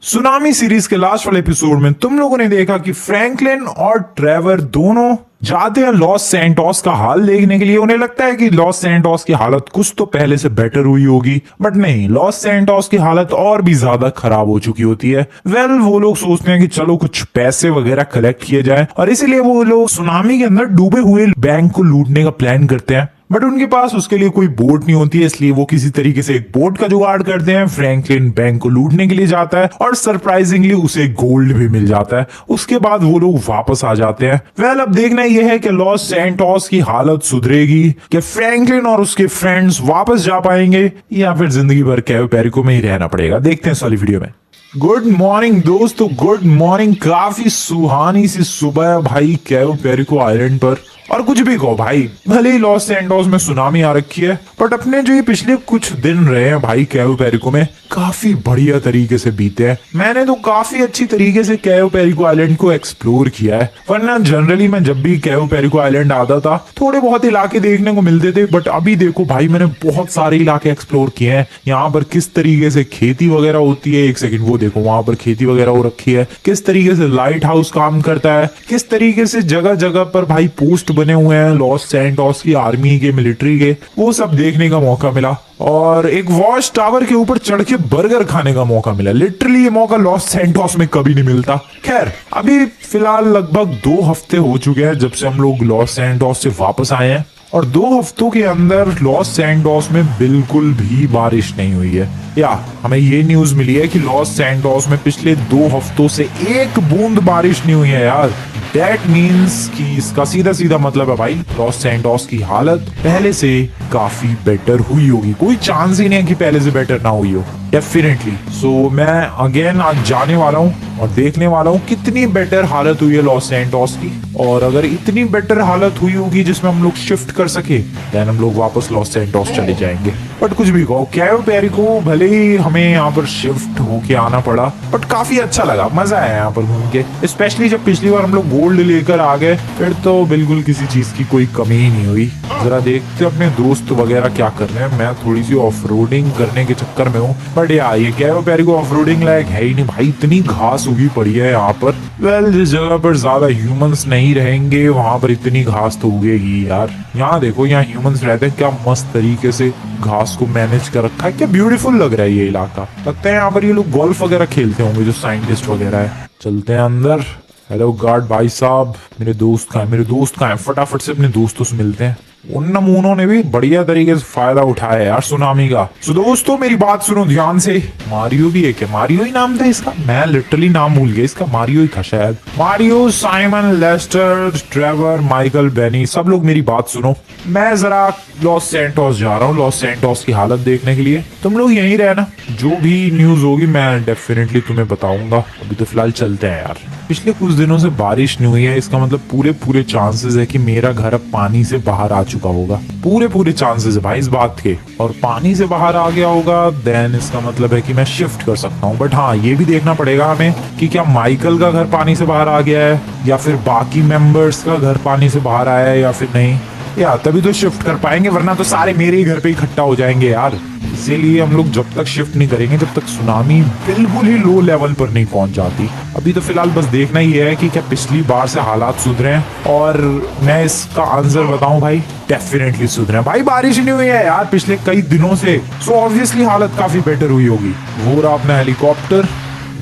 Tsunami series के last वाले episode में तुम लोगों ने देखा कि फ्रैंकलिन और ट्रेवर दोनों जाते हैं लॉस सैंटोस का हाल देखने के लिए। उन्हें लगता है कि लॉस सैंटोस की हालत कुछ तो पहले से बेटर हुई होगी, बट नहीं, लॉस सैंटोस की हालत और भी ज्यादा खराब हो चुकी होती है। वो लोग सोचते हैं कि चलो कुछ पैसे वगैरह कलेक्ट किए जाए और इसीलिए वो लोग सुनामी के अंदर डूबे हुए बैंक को लूटने का प्लान करते हैं। बट उनके पास उसके लिए कोई बोट नहीं होती है, इसलिए वो किसी तरीके से एक बोट का जुगाड़ करते हैं। फ्रैंकलिन बैंक को लूटने के लिए जाता है और सरप्राइजिंगली उसे गोल्ड भी मिल जाता है। उसके बाद वो लोग वापस आ जाते हैं। अब देखना यह है कि लॉस सैंटोस की हालत सुधरेगी, कि फ्रैंकलिन और उसके फ्रेंड्स वापस जा पाएंगे या फिर जिंदगी भर कैव पेरिको में ही रहना पड़ेगा। देखते हैं इस वाली वीडियो में। गुड मॉर्निंग दोस्तों, गुड मॉर्निंग। काफी सुहानी सी सुबह है भाई कैव पेरिको आइलैंड पर। और कुछ भी कहो भाई, भले ही लॉस सैंटोस में सुनामी आ रखी है, बट अपने जो ये पिछले कुछ दिन रहे हैं भाई कैव पेरिको में काफी बढ़िया तरीके से बीते हैं। मैंने तो काफी अच्छी तरीके से कैव पेरिको आइलैंड को एक्सप्लोर किया है, वरना जनरली मैं जब भी कैव पेरिको आइलैंड आता था थोड़े बहुत इलाके देखने को मिलते थे, बट अभी देखो भाई मैंने बहुत सारे इलाके एक्सप्लोर किए हैं। यहाँ पर किस तरीके से खेती वगैरह होती है, एक सेकंड वो देखो वहां पर खेती वगैरह हो रखी है, किस तरीके से लाइट हाउस काम करता है, किस तरीके से जगह जगह पर भाई पोस्ट बने हुए हैं लॉस सैंटोस की आर्मी के, मिलिट्री के, वो सब देखने का मौका मिला। और एक वॉच टावर के ऊपर चढ़ के बर्गर खाने का मौका मिला। लिटरली ये मौका लॉस सैंटोस में कभी नहीं मिलता। खैर अभी फिलहाल लगभग 2 हफ्ते हो चुके हैं जब से हम लोग लॉस सैंटोस से वापस आए हैं, और 2 हफ्तों के अंदर लॉस सैंटोस में बिल्कुल भी बारिश नहीं हुई है। या हमें ये न्यूज मिली है कि लॉस सैंटोस में पिछले 2 हफ्तों से एक बूंद बारिश नहीं हुई है यार। That means कि इसका सीधा सीधा मतलब है भाई लॉस सैंटोस की हालत पहले से काफी बेटर हुई होगी। कोई चांस ही नहीं है कि पहले से बेटर ना हुई हो, डेफिनेटली। सो मैं अगेन आज जाने वाला हूँ और देखने वाला हूँ कितनी बेटर हालत हुई है लॉस सैंटोस की, और अगर इतनी बेटर हालत हुई होगी जिसमें हम लोग शिफ्ट कर सके देन हम लोग वापस लॉस सैंटोस चले जाएंगे। बट कुछ भी कहो, कैव पेरिको भले ही हमें यहाँ पर शिफ्ट होके आना पड़ा, बट काफी अच्छा लगा, मजा आया यहाँ पर घूम के। स्पेशली जब पिछली बार हम लोग गोल्ड लेकर आ गए, फिर तो बिल्कुल किसी चीज की कोई कमी ही नहीं हुई। जरा देखते अपने दोस्त वगैरह क्या कर रहे हैं। मैं थोड़ी सी ऑफ रोडिंग करने के चक्कर में हूँ, बट यार ये कैव पेरिको ऑफ रोडिंग लायक है ही नहीं भाई, इतनी घास उगी पड़ी है यहाँ पर। जिस जगह पर ज्यादा ह्यूमंस नहीं रहेंगे वहां पर इतनी घास तो उगेगी यार। यहाँ देखो, यहाँ ह्यूमंस रहते हैं, क्या मस्त तरीके से घास को मैनेज कर रखा है, क्या ब्यूटीफुल लग रहा है ये इलाका। लगता है यहाँ पर ये लोग गोल्फ वगैरह खेलते होंगे जो साइंटिस्ट वगैरह है। चलते हैं अंदर। हेलो गार्ड भाई साहब, मेरे दोस्त कहाँ हैं? फटाफट से अपने दोस्तों से मिलते हैं। उन नमूनों ने भी बढ़िया तरीके से फायदा उठाया यार सुनामी का। तो दोस्तों मेरी बात सुनो ध्यान से। मारियो भी है क्या? मारियो ही नाम था इसका, मैं लिटरली नाम भूल गया इसका। मारियो ही था शायद। Mario, Simon, Lester, Trevor, Michael, Benny, सब लोग मेरी बात सुनो। मैं जरा लॉस सैंटोस जा रहा हूँ लॉस सैंटोस की हालत देखने के लिए। तुम लोग यहीं रहना, जो भी न्यूज होगी मैं डेफिनेटली तुम्हें बताऊंगा। अभी तो फिलहाल चलते हैं यार। पिछले कुछ दिनों से बारिश नहीं हुई है, इसका मतलब पूरे चांसेस है कि मेरा घर अब पानी से बाहर आ चुका होगा। पूरे चांसेस है भाई इस बात के, और पानी से बाहर आ गया होगा देन इसका मतलब है कि मैं शिफ्ट कर सकता हूँ। बट हाँ, ये भी देखना पड़ेगा हमें कि क्या माइकल का घर पानी से बाहर आ गया है या फिर बाकी मेंबर्स का घर पानी से बाहर आया है या फिर नहीं, या तभी तो शिफ्ट कर पाएंगे, वरना तो सारे मेरे ही घर पे इकट्ठा हो जाएंगे यार। इसीलिए हम लोग जब तक शिफ्ट नहीं करेंगे जब तक सुनामी बिल्कुल ही लो लेवल पर नहीं पहुंच जाती। अभी तो फिलहाल बस देखना ही है कि क्या पिछली बार से हालात सुधरे हैं, और मैं इसका आंसर बताऊं भाई, डेफिनेटली सुधरे हैं भाई। बारिश नहीं हुई है यार पिछले कई दिनों से, सो ऑब्वियसली हालत काफी बेटर हुई होगी। वो रहा अपना हेलीकॉप्टर,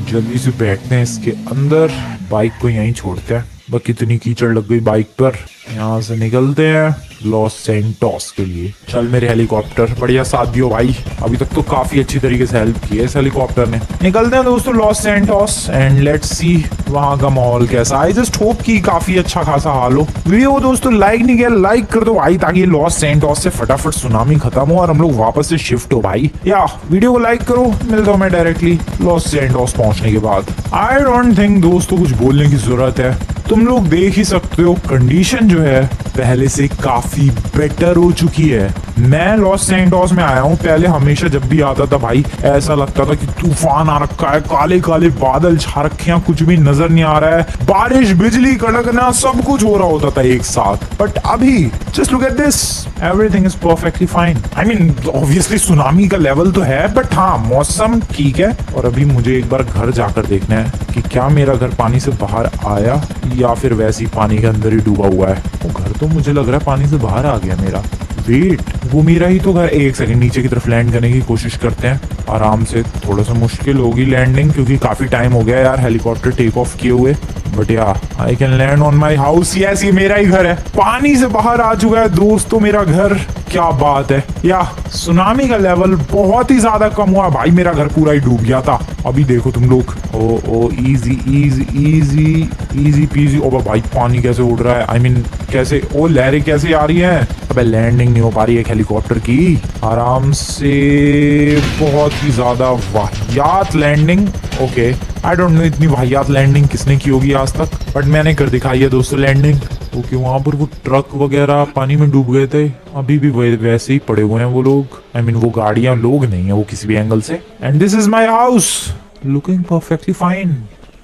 जल्दी से बैठते हैं इसके अंदर, बाइक को यहीं छोड़ते हैं। बस कितनी कीचड़ लग गई बाइक पर। यहाँ से निकलते हैं लॉस सैंटोस के लिए। चल मेरे हेलीकॉप्टर, बढ़िया साथ दियो भाई, अभी तक तो काफी अच्छी तरीके से हेल्प की है इस हेलीकॉप्टर ने। निकलते हैं दोस्तों Los Santos and let's see वहां का माहौल कैसा। आई जस्ट होप कि काफी अच्छा खासा हाल हो। वीडियो को दोस्तों लाइक नहीं किया, लाइक कर दो भाई, ताकि लॉस सैंटोस से फटाफट सुनामी खत्म हो और हम लोग वापस से शिफ्ट हो भाई। या वीडियो को लाइक करो, मिलता हूँ मैं डायरेक्टली लॉस सैंटोस पहुंचने के बाद। आई डोंट थिंक दोस्तों कुछ बोलने की जरूरत है, तुम लोग देख ही सकते हो कंडीशन जो है पहले से काफी बेटर हो चुकी है। मैं लॉस सैंटोस में आया हूँ, पहले हमेशा जब भी आता था भाई ऐसा लगता था कि तूफान आ रखा है, काले काले बादल छा रखे हैं, कुछ भी नजर नहीं आ रहा है, बारिश बिजली कड़कना सब कुछ हो रहा होता था एक साथ। बट अभी just look at this, everything is perfectly fine. I mean obviously tsunami का लेवल तो है, बट हाँ मौसम ठीक है। और अभी मुझे एक बार घर जाकर देखना है कि क्या मेरा घर पानी से बाहर आया या फिर वैसे ही पानी के अंदर ही डूबा हुआ है। वो घर तो मुझे लग रहा है पानी से बाहर आ गया मेरा। वेट, वो मेरा ही तो घर। एक सेकंड नीचे की तरफ लैंड करने की कोशिश करते हैं आराम से। थोड़ा सा मुश्किल होगी लैंडिंग क्योंकि काफी टाइम हो गया यार हेलीकॉप्टर टेक ऑफ किए हुए। बट या I can land on my house. Yes, ये मेरा ही घर है, पानी से बाहर आ चुका है दोस्तों मेरा घर। क्या बात है। या सुनामी का लेवल बहुत ही ज्यादा कम हुआ भाई, मेरा घर पूरा ही डूब गया था। अभी देखो तुम लोग, ओ easy easy easy easy PG. ओ भाई पानी कैसे उड़ रहा है, आई मीन कैसे, ओ लहरें कैसे आ रही हैं। अबे लैंडिंग नहीं हो पा रही है हेलीकॉप्टर की आराम से, बहुत ही ज्यादा वाहियात landing. Okay I don't know इतनी वाहियात लैंडिंग किसने की होगी आज तक, बट मैंने कर दिखाई है दोस्तों लैंडिंग। ओके वहां पर वो ट्रक वगैरह पानी में डूब गए थे, अभी भी वैसे ही पड़े हुए हैं वो लोग। आई मीन वो गाड़ियां लोग नहीं है वो किसी भी एंगल से। And this is my house looking perfectly fine.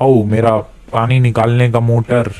ओ मेरा पानी निकालने का मोटर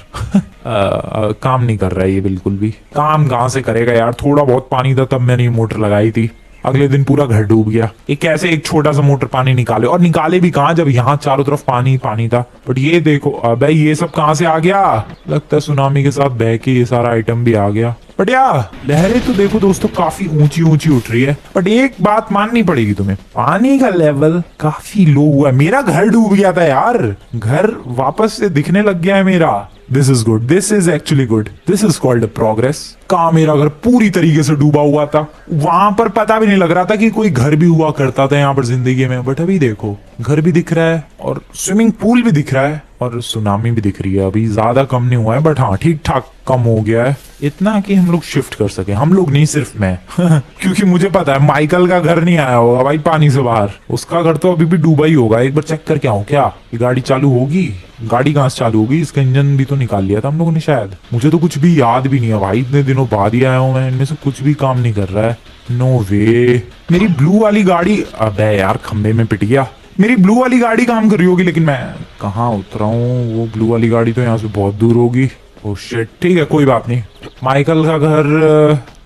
काम नहीं कर रहा है, ये बिल्कुल भी काम कहाँ से करेगा यार। थोड़ा बहुत पानी था तब मैंने ये मोटर लगाई थी, अगले दिन पूरा घर डूब गया। ये कैसे एक छोटा सा मोटर पानी निकाले, और निकाले भी कहाँ जब यहाँ चारों तरफ पानी पानी था। बट ये देखो अबे ये सब कहाँ से आ गया, लगता है सुनामी के साथ बह के ये सारा आइटम भी आ गया। बट यार लहरें तो देखो दोस्तों काफी ऊंची ऊंची उठ रही है। बट एक बात माननी पड़ेगी तुम्हें, पानी का लेवल काफी लो हुआ है। मेरा घर डूब गया था यार, घर वापस से दिखने लग गया है मेरा। This is good, this is actually good, this is called progress. कहा मेरा घर पूरी तरीके से डूबा हुआ था, वहां पर पता भी नहीं लग रहा था कि कोई घर भी हुआ करता था यहाँ पर जिंदगी में। बट अभी देखो घर भी दिख रहा है और स्विमिंग पूल भी दिख रहा है और सुनामी भी दिख रही है। अभी ज्यादा कम नहीं हुआ है बट हाँ ठीक ठाक कम हो गया है, इतना कि हम लोग शिफ्ट कर सके। हम लोग नहीं, सिर्फ मैं क्योंकि मुझे पता है माइकल का घर नहीं आया होगा भाई पानी से बाहर, उसका घर तो अभी भी डूबा ही होगा। एक बार चेक करके आऊं क्या ये गाड़ी चालू होगी, गाड़ी कहाँ से चालू होगी। इसका इंजन भी तो निकाल लिया था हम लोगों ने शायद, मुझे तो कुछ भी याद भी नहीं है भाई, इतने दिनों बाद ही आया हूँ मैं, इनमें से कुछ भी काम नहीं कर रहा है। नो वे, मेरी ब्लू वाली गाड़ी, अबे यार खंबे में पिट गया। मेरी ब्लू वाली गाड़ी काम कर रही होगी, लेकिन मैं कहाँ उतरा हूँ, वो ब्लू वाली गाड़ी तो यहाँ से बहुत दूर होगी। ओह शिट, ठीक है कोई बात नहीं। माइकल का घर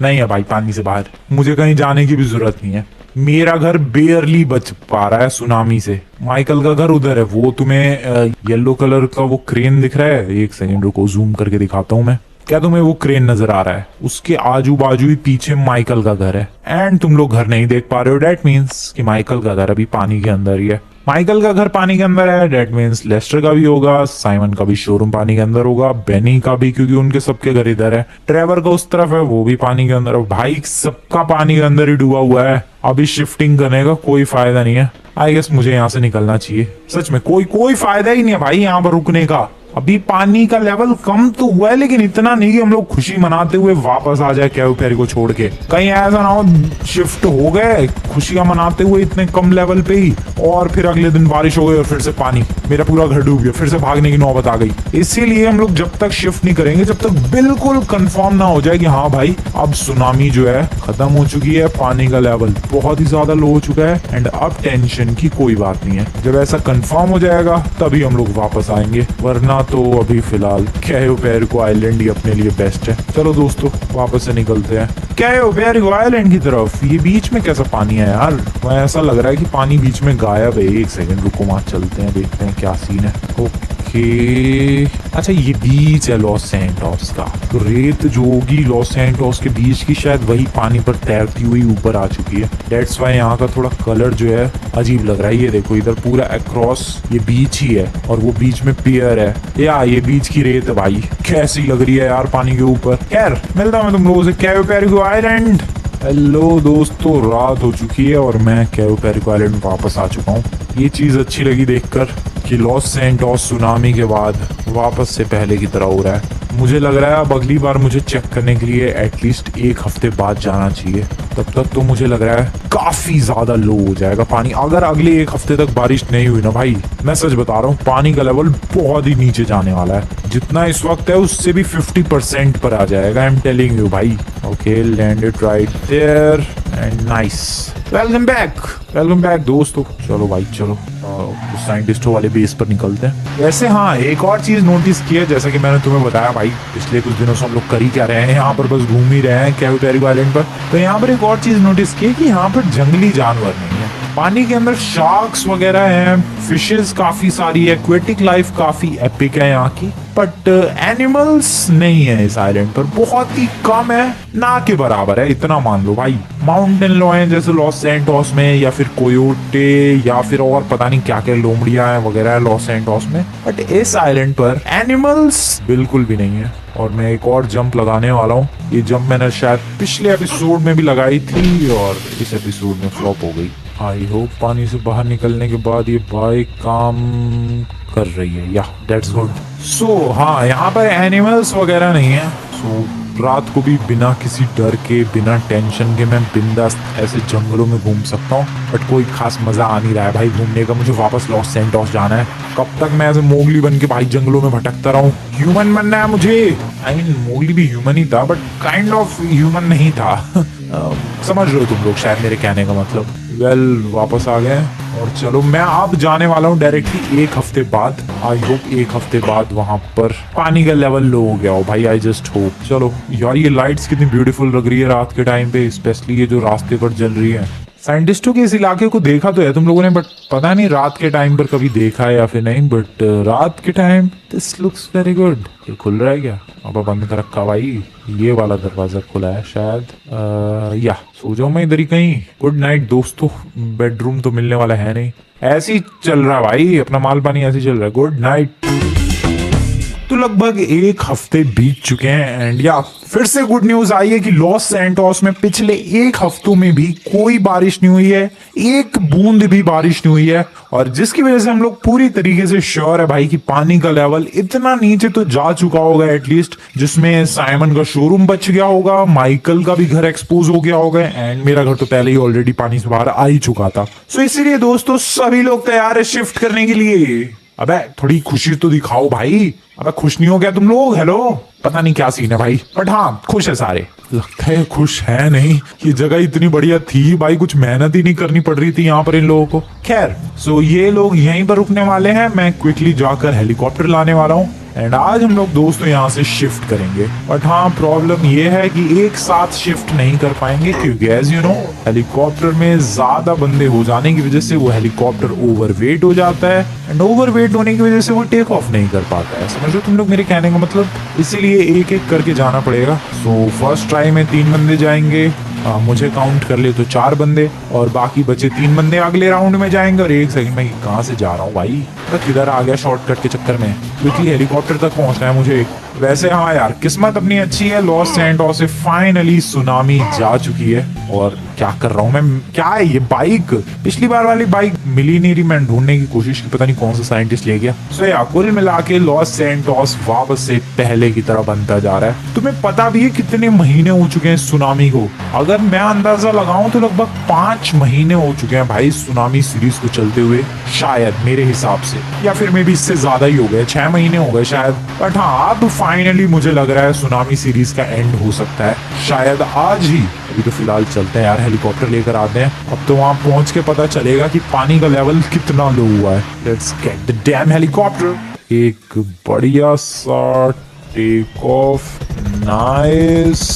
नहीं है भाई पानी से बाहर, मुझे कहीं जाने की भी जरूरत नहीं है। मेरा घर बेयरली बच पा रहा है सुनामी से। माइकल का घर उधर है, वो तुम्हें येलो कलर का वो क्रेन दिख रहा है, एक सेकंड रुको जूम करके दिखाता हूँ मैं। क्या तुम्हें वो क्रेन नजर आ रहा है, उसके आजू बाजू ही पीछे माइकल का घर है। एंड तुम लोग घर नहीं देख पा रहे हो, डेट मीन्स कि माइकल का घर अभी पानी के अंदर ही है। माइकल का घर पानी के अंदर है, डेट मीन्स लेस्टर का भी होगा, साइमन का भी शोरूम पानी के अंदर होगा, बेनी का भी क्योंकि उनके सबके घर इधर है, ट्रेवर का उस तरफ है वो भी पानी के अंदर है। भाई सबका पानी के अंदर ही डूबा हुआ है। अभी शिफ्टिंग करने का कोई फायदा नहीं है। आई गेस मुझे यहाँ से निकलना चाहिए, सच में कोई फायदा ही नहीं है भाई यहाँ पर रुकने का। अभी पानी का लेवल कम तो हुआ है लेकिन इतना नहीं कि हम लोग खुशी मनाते हुए वापस आ जाए कैव पेरी को छोड़ के। कहीं ऐसा ना हो शिफ्ट हो गए खुशियां मनाते हुए इतने कम लेवल पे ही, और फिर अगले दिन बारिश हो गई और फिर से पानी, मेरा पूरा घर डूब गया, फिर से भागने की नौबत आ गई। इसीलिए हम लोग जब तक शिफ्ट नहीं करेंगे, जब तक बिल्कुल कंफर्म ना हो जाए कि हाँ भाई अब सुनामी जो है खत्म हो चुकी है, पानी का लेवल बहुत ही ज्यादा लो हो चुका है एंड अब टेंशन की कोई बात नहीं है। जब ऐसा कंफर्म हो जाएगा तभी हम लोग वापस आएंगे, वरना तो अभी फिलहाल कैयो पेरिको आइलैंड ही अपने लिए बेस्ट है। चलो दोस्तों वापस से निकलते हैं कैयो पेरिको आइलैंड की तरफ। ये बीच में कैसा पानी है यार, वहाँ ऐसा लग रहा है कि पानी बीच में गायब है। एक सेकंड रुको, वहाँ चलते हैं देखते हैं क्या सीन है। ओके अच्छा ये बीच है लॉस सैंटोस का, तो रेत जो होगी लॉस सैंटोस के बीच की शायद वही पानी पर तैरती हुई ऊपर आ चुकी है। डेट्स वाई यहाँ का थोड़ा कलर जो है अजीब लग रहा है। ये देखो इधर पूरा अक्रॉस ये बीच ही है और वो बीच में पियर है, या ये बीच की रेत है भाई, कैसी लग रही है यार पानी के ऊपर। खैर मिलता हूँ मैं तुम लोगों से कैयो पेरिको आइलैंड। हेलो दोस्तों, रात हो चुकी है और मैं कैयो पेरिको आइलैंड वापस आ चुका हूँ। ये चीज अच्छी लगी देखकर कि लॉस सैंटोस सुनामी के बाद वापस से पहले की तरह हो रहा है। मुझे लग रहा है अब अगली बार मुझे चेक करने के लिए एटलीस्ट 1 हफ्ते बाद जाना चाहिए। तब तक तो मुझे लग रहा है काफी ज्यादा लो हो जाएगा पानी। अगर अगले 1 हफ्ते तक बारिश नहीं हुई ना भाई, मैं सच बता रहा हूँ पानी का लेवल बहुत ही नीचे जाने वाला है। जितना इस वक्त है उससे भी 50% पर आ जाएगा। आई एम टेलिंग यू भाई। Okay, landed right there and nice. Welcome back दोस्तों। चलो भाई चलो, साइंटिस्टों वाले बेस पर निकलते हैं। वैसे हाँ, एक और चीज नोटिस की है, जैसा कि मैंने तुम्हें बताया भाई, पिछले कुछ दिनों से हम लोग कर ही क्या रहे हैं, यहाँ पर बस घूम ही रहे हैं कैवे पेरिगो आइलैंड पर। तो यहाँ पर एक और चीज नोटिस की है कि यहाँ पर जंगली जानवर नहीं है। पानी के अंदर शार्क्स वगैरह हैं, फिशेस काफी सारी है, एक्वेटिक लाइफ काफी एपिक है यहाँ की, बट एनिमल्स नहीं है इस आइलैंड पर, बहुत ही कम है, ना के बराबर है, इतना मान लो भाई। माउंटेन लॉयन जैसे लॉस सैंटोस में, या फिर कोयोटे, या फिर और पता नहीं क्या क्या लोमड़ियां हैं वगैरह है लॉस सैंटोस में, बट इस आइलैंड पर एनिमल्स बिल्कुल भी नहीं है। और मैं एक और जंप लगाने वाला हूँ। ये जंप मैंने शायद पिछले एपिसोड में भी लगाई थी और इस एपिसोड में फ्लॉप हो गई। आई होप पानी से बाहर निकलने के बाद ये बाइक काम कर रही है। या दैट्स गुड। सो हाँ, यहाँ पर एनिमल्स वगैरह नहीं है। सो रात को भी बिना किसी डर के, बिना टेंशन के मैं बिंदास ऐसे जंगलों में घूम सकता हूँ। बट कोई खास मजा आ नहीं रहा है भाई घूमने का। मुझे वापस लॉस सैंटोस जाना है। कब तक मैं ऐसे मोगली बन के भाई जंगलों में भटकता रहूं? ह्यूमन बनना है मुझे। आई मीन मोगली भी ह्यूमन ही था, बट काइंड ऑफ ह्यूमन नहीं था। समझ रहे हो तुम लोग शायद मेरे कहने का मतलब। वापस आ गए और चलो मैं अब जाने वाला हूँ डायरेक्टली 1 हफ्ते बाद। आई होप 1 हफ्ते बाद वहां पर पानी का लेवल लो हो गया हो भाई। I just hope. चलो यार, ये लाइट्स कितनी ब्यूटीफुल लग रही है रात के टाइम पे, स्पेशली ये जो रास्ते पर जल रही है। साइंटिस्टों के इस इलाके को देखा तो है तुम लोगों ने, बट पता नहीं रात के टाइम पर कभी देखा है या फिर नहीं। बट रात के time this looks very good. ये खुल रहा है क्या? अब बंद कर रखा भाई। ये वाला दरवाजा खुला है शायद। या सो जाऊं मैं इधर ही कहीं। गुड नाइट दोस्तों। बेडरूम तो मिलने वाला है नहीं। ऐसे ही चल रहा है भाई अपना माल पानी, ऐसे ही चल रहा है। Good night. तो लगभग 1 हफ्ते बीत चुके हैं एंड या फिर से गुड न्यूज आई है कि लॉस सैंटोस में पिछले 1 हफ्तों में भी कोई बारिश नहीं हुई है, 1 बूंद भी बारिश नहीं हुई है। और जिसकी वजह से हम लोग पूरी तरीके से श्योर है भाई कि पानी का लेवल इतना नीचे तो जा चुका होगा एटलीस्ट, जिसमें साइमन का शोरूम बच गया होगा, माइकल का भी घर एक्सपोज हो गया होगा एंड मेरा घर तो पहले ही ऑलरेडी पानी से बाहर आ ही चुका था। सो इसीलिए दोस्तों सभी लोग तैयार है शिफ्ट करने के लिए। अबे थोड़ी खुशी तो दिखाओ भाई। अबे खुश नहीं हो गया तुम लोग? हेलो, पता नहीं क्या सीन है भाई, बट हाँ खुश है सारे। लगता है खुश है नहीं। ये जगह इतनी बढ़िया थी भाई, कुछ मेहनत ही नहीं करनी पड़ रही थी यहाँ पर इन लोगों को। खैर, सो ये लोग यहीं पर रुकने वाले हैं। मैं क्विकली जाकर हेलीकॉप्टर लाने वाला हूँ एंड आज हम लोग दोस्तों यहाँ से शिफ्ट करेंगे। बट हाँ, प्रॉब्लम ये है कि एक साथ शिफ्ट नहीं कर पाएंगे क्योंकि एज यू नो हेलीकॉप्टर में ज्यादा बंदे हो जाने की वजह से वो हेलीकॉप्टर ओवरवेट हो जाता है एंड ओवरवेट होने की वजह से वो टेक ऑफ नहीं कर पाता है। समझ लो तुम लोग मेरे कहने का मतलब। इसीलिए एक एक करके जाना पड़ेगा। सो फर्स्ट ट्राई में 3 बंदे जाएंगे। मुझे काउंट कर ले तो 4 बंदे और बाकी बचे 3 बंदे अगले राउंड में जाएंगे। और 1 सेकंड में कहाँ से जा रहा हूँ भाई, किधर आ गया शॉर्टकट के चक्कर में, क्योंकि हेलीकॉप्टर तक पहुंचना है मुझे। वैसे हाँ यार, किस्मत अपनी अच्छी है। लॉस सैंटोस से फाइनली सुनामी जा चुकी है। और क्या कर रहा हूँ मैं, क्या है ये बाइक? पिछली बार वाली बाइक मिली नहीं रही, मैं ढूंढने की कोशिश की, पता नहीं कौन सा साइंटिस्ट ले गया। सो यार कुल मिला के लॉस सैंटोस वापस से पहले की तरह बनता जा रहा है। तुम्हें पता भी है कितने महीने हो चुके हैं सुनामी को? अगर मैं अंदाजा लगाऊं तो लगभग 5 महीने हो चुके हैं भाई सुनामी सीरीज को चलते हुए, शायद मेरे हिसाब से, या फिर मे भी इससे ज्यादा ही हो गए, 6 महीने हो गए शायद। बट हाँ, अब फाइनली मुझे लग रहा है सुनामी सीरीज का एंड हो सकता है शायद आज ही। अभी तो फिलहाल चलते हैं यार, हेलीकॉप्टर लेकर आते हैं। अब तो वहां पहुंच के पता चलेगा कि पानी का लेवल कितना लो हुआ है। Let's get the dam helicopter. एक बढ़िया सा टेक ऑफ। नाइस।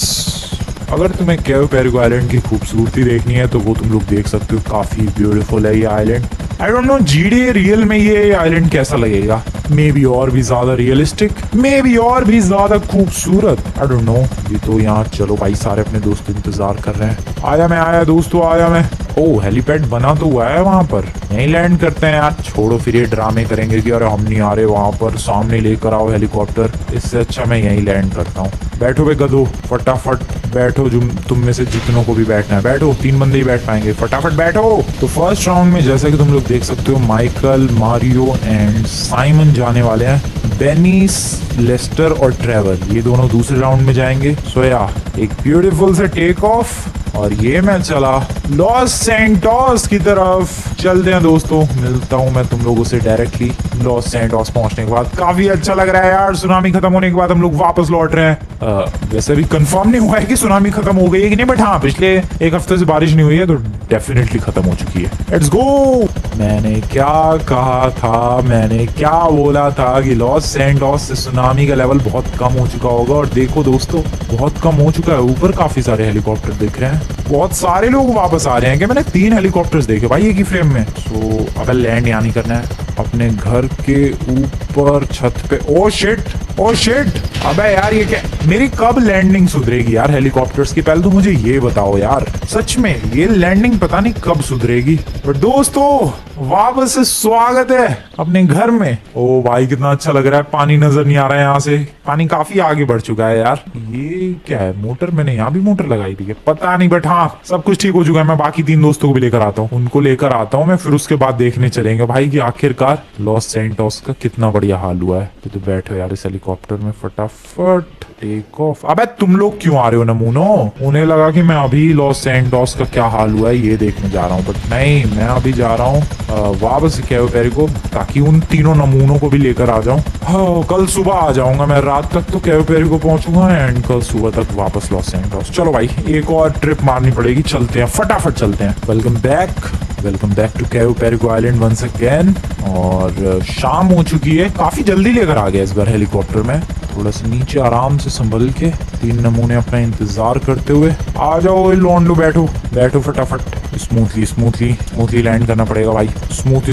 अगर तुम्हें कैवे पेरिगो आइलैंड की खूबसूरती देखनी है तो वो तुम लोग देख सकते हो। काफी ब्यूटीफुल है ये island. I don't no GTA real में ये आइलैंड कैसा लगेगा। मे बी और भी ज्यादा रियलिस्टिक, मे बी और भी ज्यादा खूबसूरत। आई डोंट नो। ये तो यहाँ चलो भाई, सारे अपने दोस्त इंतजार कर रहे हैं। आया दोस्तों, आया मैं। ओह, हेलीपैड बना तो हुआ है वहां पर। यहीं लैंड करते हैं यार। छोड़ो फिर ये ड्रामे करेंगे कि अरे हम नहीं आ रहे वहां पर, सामने लेकर आओ हेलीकॉप्टर। इससे अच्छा मैं यहीं लैंड करता हूँ। बैठो बे गधो, फटाफट बैठो, जो तुम में से जितनों को भी बैठना है बैठो, 3 बंदे ही बैठ पाएंगे, फटाफट बैठो। तो फर्स्ट राउंड में जैसा कि तुम लोग देख सकते हो माइकल, मारियो एंड साइमन जाने वाले हैं। बेनिस, लेस्टर और ट्रेवर ये दोनों दूसरे राउंड में जाएंगे। सो या एक ब्यूटीफुल से टेक ऑफ और ये मैं चला लॉस सैंटोस की तरफ। चलते हैं दोस्तों, मिलता हूँ मैं तुम लोगों से डायरेक्टली लॉस सैंटोस पहुंचने के बाद। काफी अच्छा लग रहा है यार, सुनामी खत्म होने के बाद हम लोग वापस लौट रहे हैं। वैसे भी कंफर्म नहीं हुआ है कि सुनामी खत्म हो गई है कि नहीं, बट हाँ पिछले एक हफ्ते से बारिश नहीं हुई है तो डेफिनेटली खत्म हो चुकी है। Let's go. मैंने क्या कहा था, मैंने क्या बोला था कि लॉस सैंटोस से सुनामी का लेवल बहुत कम हो चुका होगा, और देखो दोस्तों बहुत कम हो चुका है। ऊपर काफी सारे हेलीकॉप्टर दिख रहे हैं, बहुत सारे लोग वापस आ रहे हैं कि मैंने 3 हेलीकॉप्टर्स देखे भाई एक ही फ्रेम में। सो अब लैंड यहाँ नहीं करना है, अपने घर के ऊपर छत पे। ओ शिट अबे यार ये क्या, मेरी कब लैंडिंग सुधरेगी यार हेलीकॉप्टर्स की, पहले तो मुझे ये बताओ यार, सच में ये लैंडिंग पता नहीं कब सुधरेगी। बट दोस्तों वापस से स्वागत है अपने घर में। ओ भाई कितना अच्छा लग रहा है, पानी नजर नहीं आ रहा है यहाँ से, पानी काफी आगे बढ़ चुका है यार। ये क्या है, मोटर, मैंने यहाँ भी मोटर लगाई थी पता नहीं, बट हाँ सब कुछ ठीक हो चुका है। मैं बाकी 3 दोस्तों को भी लेकर आता हूँ, उनको लेकर आता हूँ मैं, फिर उसके बाद देखने चलेंगे भाई कि आखिरकार लॉस सैंटोस का कितना बढ़िया हाल हुआ है। तो बैठो यार इस हेलीकॉप्टर में, फटाफट टेक ऑफ। अबे तुम लोग क्यों आ रहे हो नमूनो, उन्हें लगा कि मैं अभी लॉस सैंटोस का क्या हाल हुआ है ये देखने जा रहा हूँ, बट नहीं, मैं अभी जा रहा हूँ वापस कैयो पेरी को, ताकि उन तीनों नमूनों को भी लेकर आ जाऊं। हाँ कल सुबह आ जाऊंगा मैं, रात तक तो कैयो पेरी को पहुंचूंगा एंड कल सुबह तक वापस लॉस सैंटोस। चलो भाई एक और ट्रिप मारनी पड़ेगी, चलते हैं फटाफट चलते हैं। Welcome back to Cayo Perico island once again. और शाम हो चुकी है, काफी जल्दी लेकर आ गया इस बार हेलीकॉप्टर में, थोड़ा सा नीचे आराम से संभल के, 3 नमूने अपना इंतजार करते हुए। आ जाओ लोंडो, बैठो फटाफट, स्मूथली लैंड करना पड़ेगा भाई, स्मूथ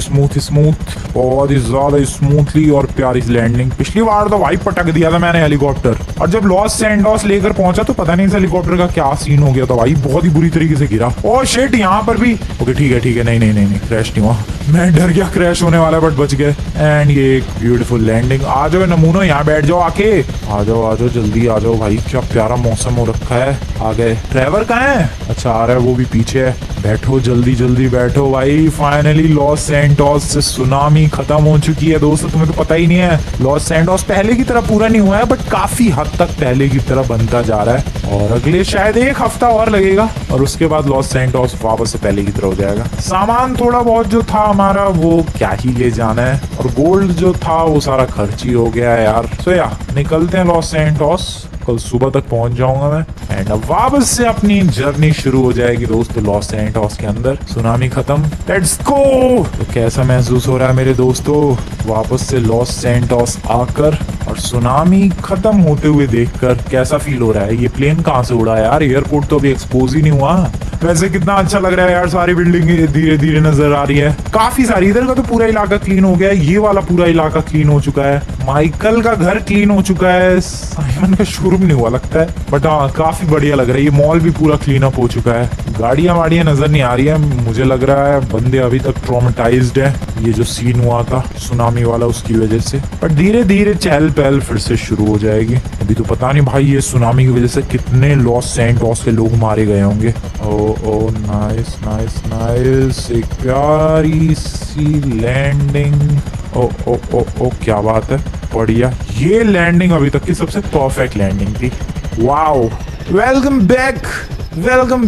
बहुत ही ज्यादा स्मूथली और प्यारी लैंडिंग। पिछली बार तो भाई पटक दिया था मैंने हेलीकॉप्टर, और जब लॉस सैंटोस लेकर पहुंचा तो पता नहीं इस हेलीकॉप्टर का क्या सीन हो गया था भाई, बहुत ही बुरी तरीके से गिरा। ओ शिट यहाँ पर भी, ओके ठीक है, नहीं क्रैश नहीं हुआ, मैं डर गया क्रैश होने वाला, बट बच गए। एंड ये एक ब्यूटीफुल लैंडिंग। आ जाओ नमूनो, यहाँ बैठ जाओ आके, आ जाओ जल्दी आ जाओ भाई, क्या प्यारा मौसम हो रखा है। आ गए। ट्रेवर कहाँ है? अच्छा आ रहा है, वो भी पीछे है। बैठो जल्दी बैठो भाई, फाइनली लॉस सैंटोस से सुनामी खत्म हो चुकी है दोस्तों। तुम्हें तो पता ही नहीं है, लॉस सैंटोस पहले की तरह पूरा नहीं हुआ है, बट काफी हद तक पहले की तरह बनता जा रहा है, और अगले शायद 1 हफ्ता और लगेगा और उसके बाद लॉस सैंटोस वापस से पहले की तरह हो जाएगा। सामान थोड़ा बहुत जो था हमारा वो क्या ही ले जाना है, और गोल्ड जो था वो सारा खर्च ही हो गया है यार। सो या निकलते हैं लॉस सैंटोस, कल सुबह तक पहुंच जाऊंगा मैं, एंड अब वापस से अपनी जर्नी शुरू हो जाएगी दोस्तों लॉस सैंटोस के अंदर। सुनामी खत्म, लेट्स गो। तो कैसा महसूस हो रहा है मेरे दोस्तों वापस से लॉस सैंटोस आकर और सुनामी खत्म होते हुए देखकर? कैसा फील हो रहा है? ये प्लेन कहाँ से उड़ा यार, एयरपोर्ट तो अभी एक्सपोज ही नहीं हुआ। वैसे कितना अच्छा लग रहा है यार, सारी बिल्डिंग धीरे धीरे नजर आ रही है, काफी सारी। इधर का तो पूरा इलाका क्लीन हो गया है, ये वाला पूरा इलाका क्लीन हो चुका है, माइकल का घर क्लीन हो चुका है, साइमन का शोरूम नहीं हुआ लगता है, बट हाँ काफी बढ़िया लग रहा है। ये मॉल भी पूरा क्लीन अप हो चुका है, गाड़ियां वाड़ियां नजर नहीं आ रही है। मुझे लग रहा है बंदे अभी तक ट्रॉमेटाइज्ड है, ये जो सीन हुआ था सुनामी वाला उसकी वजह से, बट धीरे धीरे चहल पहल फिर से शुरू हो जाएगी। अभी तो पता नहीं भाई ये सुनामी की वजह से कितने लॉस सैंटोस के लोग मारे गए होंगे। ओ नाइस, एक प्यारी सी लैंडिंग। ओ क्या बात है, बढ़िया। ये लैंडिंग अभी तक की सबसे परफेक्ट लैंडिंग थी। Wow, welcome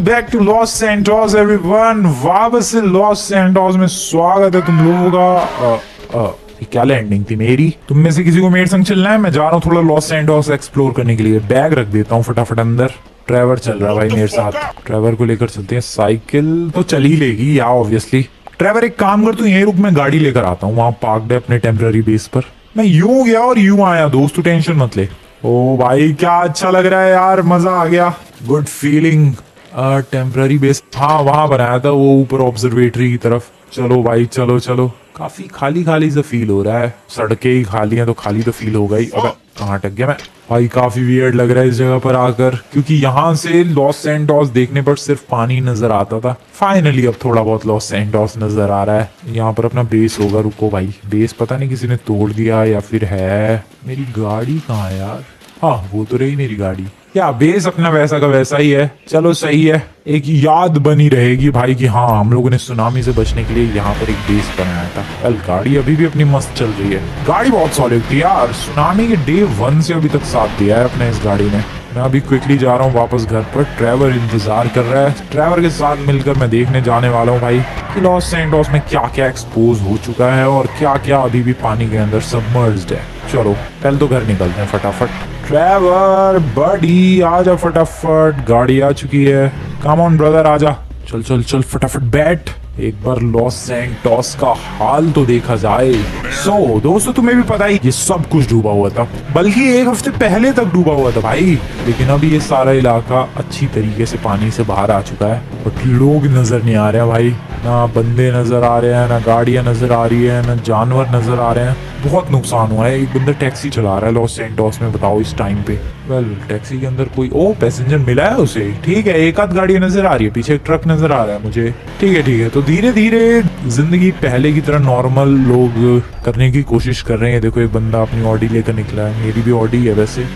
back to Los Santos everyone. वापस से लॉस सैंटोस में स्वागत है तुम लोगों का। क्या लैंडिंग थी मेरी? तुम में से किसी को मेरे संग चलना है? मैं जा रहा हूँ थोड़ा लॉस सैंटोस एक्सप्लोर करने के लिए। बैग रख देता हूँ फटाफट अंदर। ट्रेवर चल रहा है भाई मेरे साथ, ट्रेवर को लेकर चलते हैं। साइकिल तो चल ही लेगी या ऑब्वियसली। ट्रेवर एक काम कर, तू यहीं रुक, मैं गाड़ी लेकर आता हूँ, वहां पार्क्ड है अपने टेम्पररी बेस पर। मैं यूं गया और यूं आया दोस्त, तू टेंशन मत ले। ओ भाई क्या अच्छा लग रहा है यार, मजा आ गया, गुड फीलिंग। टेम्पररी बेस हाँ वहां बनाया था, वो ऊपर ऑब्जर्वेटरी की तरफ। चलो भाई चलो, काफी खाली सा फील हो रहा है, सड़कें ही खाली हैं तो खाली तो फील होगा ही। अब कहाँ अटक गया मैं भाई, काफी वियर्ड लग रहा है इस जगह पर आकर, क्योंकि यहाँ से लॉस सैंटोस देखने पर सिर्फ पानी नजर आता था। फाइनली अब थोड़ा बहुत लॉस सैंटोस नजर आ रहा है। यहाँ पर अपना बेस होगा, रुको भाई, बेस पता नहीं किसी ने तोड़ दिया या फिर है। मेरी गाड़ी कहाँ है यार? हाँ वो तो रही मेरी गाड़ी। क्या बेस अपना वैसा का वैसा ही है, चलो सही है। एक याद बनी रहेगी भाई कि हाँ हम लोगों ने सुनामी से बचने के लिए यहाँ पर एक बेस बनाया था। कल गाड़ी अभी भी अपनी मस्त चल रही है, गाड़ी बहुत सॉलिड थी यार। सुनामी के डे 1 से अभी तक साथ दिया है अपने इस गाड़ी ने। मैं अभी क्विकली जा रहा हूँ वापस घर पर, ट्रेवर इंतजार कर रहा है। ट्रेवर के साथ मिलकर मैं देखने जाने वाला हूँ भाई कि लॉस सैंटोस में क्या क्या एक्सपोज हो चुका है और क्या क्या अभी भी पानी के अंदर सबमर्ज्ड है। चलो पहले तो घर निकलते हैं फटाफट। ट्रेवर बडी आजा फटाफट, गाड़ी आ चुकी है। कम ऑन ब्रदर आजा, चल चल चल फटाफट बैठ, एक बार लॉस सैंटोस का हाल तो देखा जाए। सो दोस्तों तुम्हें भी पता ही ये सब कुछ डूबा हुआ था, बल्कि एक हफ्ते पहले तक डूबा हुआ था भाई। लेकिन अभी ये सारा इलाका अच्छी तरीके से पानी से बाहर आ चुका है और लोग नजर नहीं आ रहे हैं भाई। ना बंदे नजर आ रहे हैं, ना गाड़ियां नजर आ रही है, ना जानवर नजर आ रहे हैं। बहुत नुकसान हुआ है। एक बंदा टैक्सी चला रहा है लॉस सैंटोस में, बताओ इस टाइम पे। वेल टैक्सी के अंदर कोई पैसेंजर मिला है उसे, ठीक है। एक आध गाड़ी नजर आ रही है, पीछे एक ट्रक नजर आ रहा है मुझे, ठीक है ठीक है। तो धीरे धीरे जिंदगी पहले की तरह नॉर्मल लोग करने की कोशिश कर रहे हैं। देखो एक बंदा अपनी ऑडी लेकर निकला है, मेरी भी ऑडी है वैसे।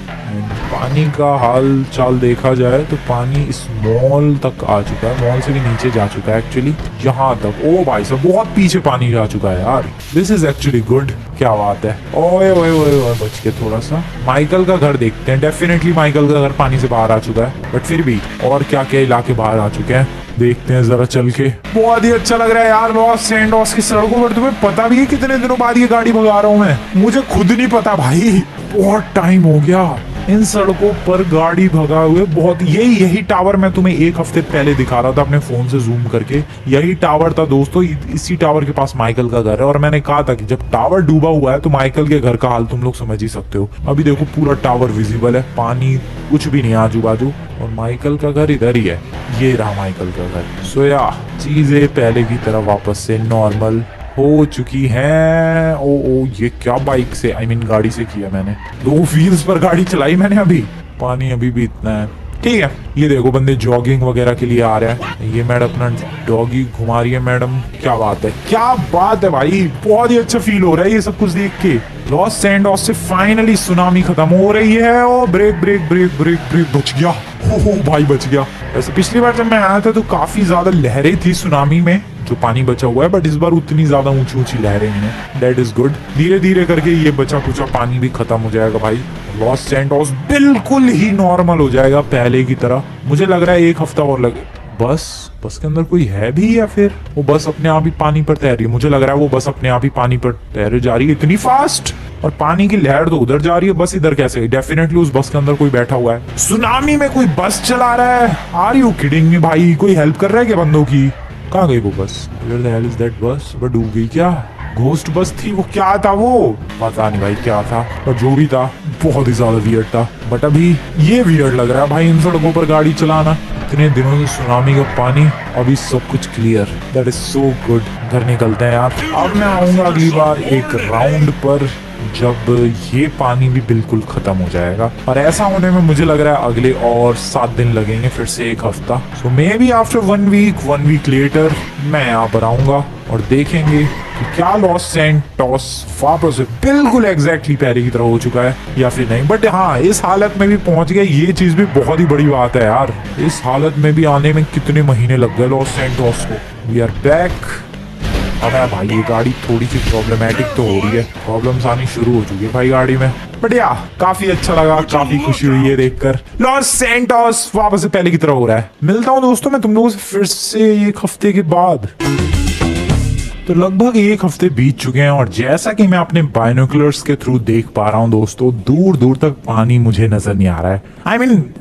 पानी का हाल चाल देखा जाए तो पानी इस मॉल तक आ चुका है, मॉल से भी नीचे जा चुका है एक्चुअली, यहाँ तक। ओ भाई साहब बहुत पीछे पानी जा चुका है यार, दिस इज एक्चुअली गुड। क्या बात है। ओए ओए ओए ओए बच के थोड़ा सा। माइकल का घर देखते हैं। डेफिनेटली माइकल का घर पानी से बाहर आ चुका है, बट फिर भी और क्या क्या इलाके बाहर आ चुके हैं देखते हैं जरा चल के। बहुत ही अच्छा लग रहा है यार लॉस सैंटोस की सड़कों पर। तुम्हें पता भी है कितने दिनों बाद ये गाड़ी भगा रहा हूँ मैं, मुझे खुद नहीं पता भाई, बहुत टाइम हो गया इन सड़कों पर गाड़ी भगा हुए। बहुत यही टावर मैं तुम्हें एक हफ्ते पहले दिखा रहा था अपने फोन से जूम करके, यही टावर था दोस्तों। इसी टावर के पास माइकल का घर है और मैंने कहा था कि जब टावर डूबा हुआ है तो माइकल के घर का हाल तुम लोग समझ ही सकते हो। अभी देखो पूरा टावर विजिबल है, पानी कुछ भी नहीं आजू बाजू, और माइकल का घर इधर ही है। ये रहा माइकल का घर। सो या चीजें पहले की तरह वापस से नॉर्मल हो चुकी है। ओ ये क्या बाइक से गाड़ी से किया मैंने, 2 व्हील्स पर गाड़ी चलाई मैंने। अभी पानी अभी भी इतना है, ठीक है। ये देखो बंदे जॉगिंग वगैरह के लिए आ रहे हैं। ये मैडम अपना डॉगी घुमा रही है मैडम, क्या बात है क्या बात है भाई। बहुत ही अच्छा फील हो रहा है ये सब कुछ देख के। लॉस सैंटोस से फाइनली सुनामी खत्म हो रही है। ओ brake brake brake brake brake, बच गया। हो भाई बच गया। वैसे पिछली बार जब मैं आया था तो काफी ज्यादा लहरें थी सुनामी में, जो पानी बचा हुआ है, बट इस बार उतनी ज्यादा ऊंची ऊंची लहरें नहीं है। That is good. धीरे धीरे करके ये बचा कुचा पानी भी खत्म हो जाएगा भाई। लॉस सैंटोस बिल्कुल ही नॉर्मल हो जाएगा पहले की तरह। मुझे लग रहा है 1 हफ्ता और लगे। बस के अंदर कोई है भी या फिर वो बस अपने आप ही पानी पर तैर रही है? मुझे लग रहा है वो बस अपने आप ही पानी पर तैर जा रही है इतनी फास्ट, और पानी की लहर तो उधर जा रही है, बस इधर कैसे गई? डेफिनेटली उस बस के अंदर कोई बैठा हुआ है। सुनामी में कोई बस चला रहा है? आर यू किडिंग मी भाई? कोई हेल्प कर रहा है क्या बंदों की? कहाँ गई वो बस? Where the hell is that bus? वो डूब गई क्या? घोस्ट बस थी वो? क्या था वो? पता नहीं भाई क्या था, पर जो भी था बहुत ही ज्यादा वियर्ड था। बट अभी ये वियर्ड लग रहा है भाई इन सड़कों पर गाड़ी चलाना। इतने दिनों से सुनामी का पानी, अभी सब कुछ clear. That is so good. घर निकलते हैं यार। अब मैं आऊंगा अगली बार एक राउंड पर जब ये पानी भी बिल्कुल खत्म हो जाएगा, और ऐसा होने में मुझे लग रहा है अगले और 7 दिन लगेंगे, फिर से 1 हफ्ता। So maybe after 1 week later मैं यहाँ पर आऊंगा और देखेंगे कि क्या लॉस सैंटोस वापस से बिल्कुल एग्जैक्टली पहले की तरह हो चुका है या फिर नहीं। बट हाँ इस हालत में भी पहुंच गया, ये चीज भी बहुत ही बड़ी बात है यार। इस हालत में भी आने में कितने महीने लग गए लॉस सैंटोस को। We are back. अब भाई ये गाड़ी थोड़ी सी प्रॉब्लमेटिक तो हो रही है, प्रॉब्लम्स आनी शुरू हो चुकी है भाई गाड़ी में। बट या काफी अच्छा लगा, काफी खुशी हुई है देखकर लॉस सैंटोस वापस से पहले की तरह हो रहा है। मिलता हूँ दोस्तों मैं तुम लोगों से फिर से 1 हफ्ते के बाद। तो लगभग 1 हफ्ते बीत चुके हैं और जैसा कि मैं अपने बाइनोकुलर्स के थ्रू देख पा रहा हूँ दोस्तों, दूर दूर तक पानी मुझे नजर नहीं आ रहा है।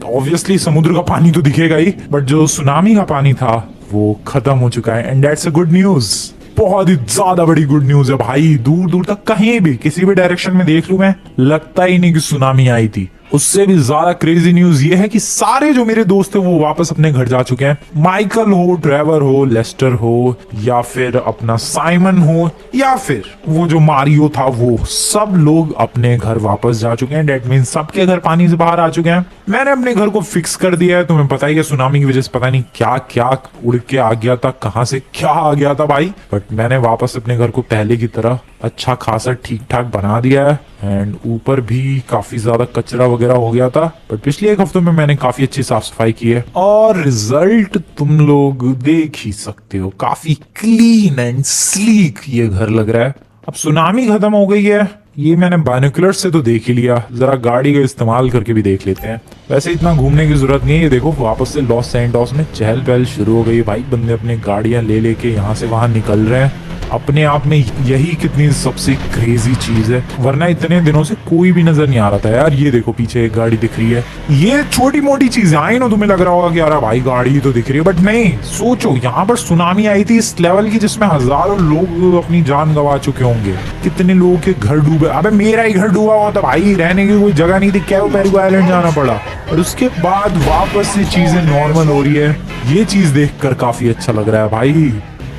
ऑब्वियसली समुद्र का पानी तो दिखेगा ही, बट जो सुनामी का पानी था वो खत्म हो चुका है। And that's a good news, बहुत ही ज्यादा बड़ी गुड न्यूज है भाई। दूर दूर तक कहीं भी किसी भी डायरेक्शन में देख लूं मैं, लगता ही नहीं कि सुनामी आई थी। उससे भी ज्यादा क्रेजी न्यूज ये है कि सारे जो मेरे दोस्त हैं वो वापस अपने घर जा चुके हैं। माइकल हो, ट्रेवर हो, लेस्टर हो, या फिर अपना साइमन हो, या फिर वो जो मारियो था, वो सब लोग अपने घर वापस जा चुके हैं। डेट मीन्स सबके घर पानी से बाहर आ चुके हैं। मैंने अपने घर को फिक्स कर दिया है। तुम्हें पता ही है सुनामी की वजह से पता नहीं क्या क्या उड़ के आ गया था, कहां से क्या आ गया था भाई। बट मैंने वापस अपने घर को पहले की तरह अच्छा खासा ठीक ठाक बना दिया है। एंड ऊपर भी काफी ज्यादा कचरा वगैरह हो गया था, बट पिछले एक हफ्तों में मैंने काफी अच्छी साफ सफाई की है और रिजल्ट तुम लोग देख ही सकते हो। काफी क्लीन एंड स्लीक ये घर लग रहा है। अब सुनामी खत्म हो गई है, ये मैंने बाइनोकुलर से तो देख ही लिया, जरा गाड़ी का इस्तेमाल करके भी देख लेते हैं। वैसे इतना घूमने की जरूरत नहीं है। ये देखो वापस से लॉस सैंटोस में चहल पहल शुरू हो गई है भाई। बंदे अपने गाड़ियां ले लेके यहाँ से वहां निकल रहे हैं। अपने आप में यही कितनी सबसे क्रेजी चीज है, वरना इतने दिनों से कोई भी नजर नहीं आ रहा था यार। ये देखो पीछे एक गाड़ी दिख रही है। ये छोटी मोटी चीजें आई ना, तुम्हें लग रहा होगा कि यार भाई गाड़ी तो दिख रही है, बट नहीं। सोचो यहाँ पर सुनामी आई थी इस लेवल की जिसमें हजारों लोग अपनी जान गंवा चुके होंगे। कितने लोगों के घर डूबे। अबे मेरा ही घर डूबा हुआ था भाई, रहने की कोई जगह नहीं थी, कैरिको आइलैंड जाना पड़ा। और उसके बाद वापस से चीजें नॉर्मल हो रही है। ये चीज देखकर काफी अच्छा लग रहा है भाई,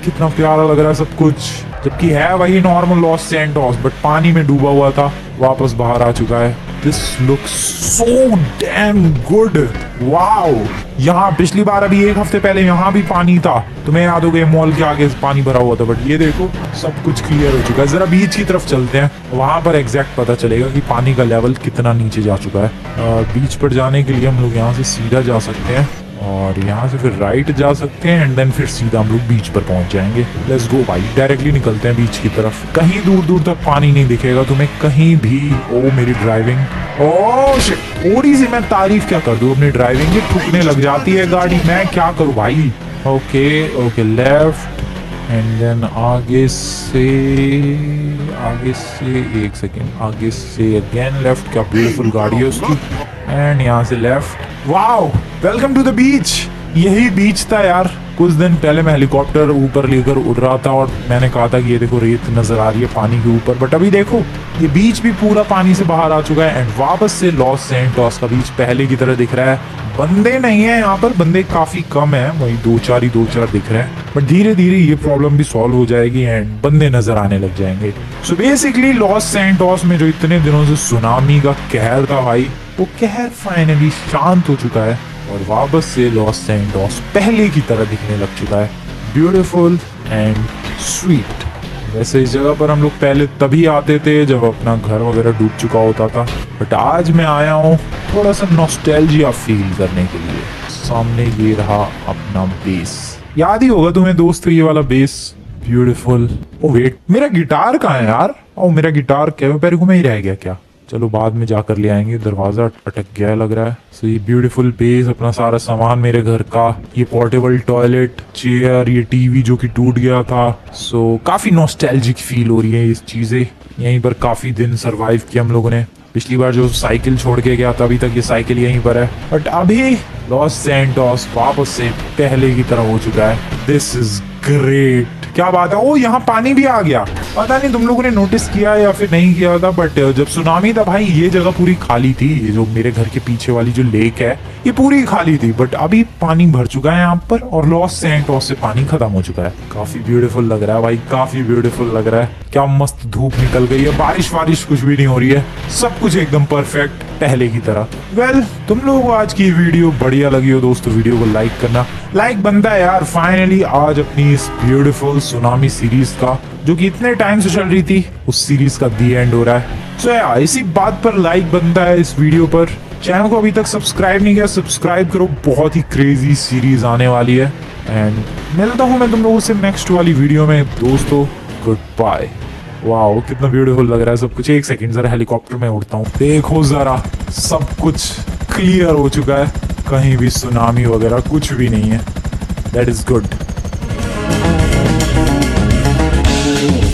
कितना प्यारा लग रहा है सब कुछ। जबकि है वही नॉर्मल लॉस सैंटोस, बट पानी में डूबा हुआ था, वापस बाहर आ चुका है। This looks so damn good, wow. यहाँ पिछली बार अभी एक हफ्ते पहले यहाँ भी पानी था, तुम्हें याद हो गया मॉल के आगे पानी भरा हुआ था, बट ये देखो सब कुछ क्लियर हो चुका है। जरा बीच की तरफ चलते हैं, वहां पर एग्जैक्ट पता चलेगा कि पानी का लेवल कितना नीचे जा चुका है। बीच पर जाने के लिए हम लोग यहाँ से सीधा जा सकते हैं और यहाँ से फिर राइट जा सकते हैं एंड देन फिर सीधा हम लोग बीच पर पहुंच जाएंगे। लेट्स गो भाई, डायरेक्टली निकलते हैं बीच की तरफ। कहीं दूर दूर तक पानी नहीं दिखेगा तुम्हें कहीं भी। ओ मेरी ड्राइविंग, ओ शिट, थोड़ी सी मैं तारीफ क्या कर दूं अपनी ड्राइविंग की, ठुकने लग जाती है गाड़ी, मैं क्या करूं भाई। Okay okay, left and then आगे से एक सेकेंड, आगे से अगेन लेफ्ट। क्या ब्यूटीफुल गाड़ी है उसकी। एंड यहाँ से left. Wow, welcome to the beach. यही बीच था यार। कुछ दिन पहले मैं हेलीकॉप्टर ऊपर लेकर उड़ रहा था और मैंने कहा था कि ये देखो रेत नजर आ रही है पानी के ऊपर, बट अभी देखो ये बीच भी पूरा पानी से बाहर आ चुका है एंड वापस से लॉस सैंटोस का बीच पहले की तरह दिख रहा है। बंदे नहीं है यहाँ पर, बंदे काफी कम है, वही दो चार दिख रहे हैं, बट धीरे धीरे ये प्रॉब्लम भी सॉल्व हो जाएगी एंड बंदे नजर आने लग जाएंगे। सो बेसिकली लॉस सैंटोस में जो इतने दिनों से सुनामी का कहर था भाई, वो कहर फाइनली शांत हो चुका है और वापस से लॉस सैंटोस पहले की तरह दिखने लग चुका है, ब्यूटीफुल एंड स्वीट। वैसे इस जगह पर हम लोग पहले तभी आते थे जब अपना घर वगैरह डूब चुका होता था, बट आज मैं आया हूँ थोड़ा सा नॉस्टैल्जिया फील करने के लिए। सामने ये रहा अपना बेस, याद ही होगा तुम्हें दोस्त ये वाला बेस, ब्यूटीफुल। ओ वेट, मेरा गिटार कहाँ है यार? ओ मेरा गिटार कैरिको में ही रह गया क्या? चलो बाद में जाकर ले आएंगे, दरवाजा अटक गया लग रहा है। सो ये ब्यूटीफुल बेस, अपना सारा सामान मेरे घर का, ये पोर्टेबल टॉयलेट, चेयर, ये टीवी जो कि टूट गया था। सो काफी नॉस्टैल्जिक फील हो रही है ये चीजें। यहीं पर काफी दिन सरवाइव किया हम लोगों ने। पिछली बार जो साइकिल छोड़ के गया था अभी तक ये साइकिल यहीं पर है, बट अभी लॉस सैंटोस वापस से पहले की तरह हो चुका है। दिस इज ग्रेट, क्या बात है। ओ यहाँ पानी भी आ गया, पता नहीं तुम लोगों ने नोटिस किया या फिर नहीं किया था, बट जब सुनामी था भाई ये जगह पूरी खाली थी। ये जो मेरे घर के पीछे वाली जो लेक है ये पूरी खाली थी, बट अभी पानी भर चुका है यहाँ पर और लॉस सैंटोस से पानी खत्म हो चुका है। काफी ब्यूटीफुल लग रहा है भाई, काफी ब्यूटीफुल लग रहा है। क्या मस्त धूप निकल गई है, बारिश वारिश कुछ भी नहीं हो रही है, सब कुछ एकदम परफेक्ट पहले की तरह। वेल, तुम लोगों को आज की वीडियो बढ़िया लगी हो दोस्तों, वीडियो को लाइक करना, लाइक बनता है यार। फाइनली आज अपनी इस ब्यूटीफुल सुनामी सीरीज का, जो कि इतने टाइम से चल रही थी, उस सीरीज का दी एंड हो रहा है। सो यार इसी बात पर लाइक बनता है इस वीडियो पर। चैनल को अभी तक सब्सक्राइब नहीं किया, सब्सक्राइब करो, बहुत ही क्रेजी सीरीज आने वाली है। एंड मिलता हूँ मैं तुम लोगों से नेक्स्ट वाली वीडियो में दोस्तों, गुड बाय। वाओ कितना ब्यूटीफुल लग रहा है सब कुछ। एक सेकंड जरा हेलीकॉप्टर में उड़ता हूँ, देखो जरा सब कुछ क्लियर हो चुका है, कहीं भी सुनामी वगैरह कुछ भी नहीं है। That is good.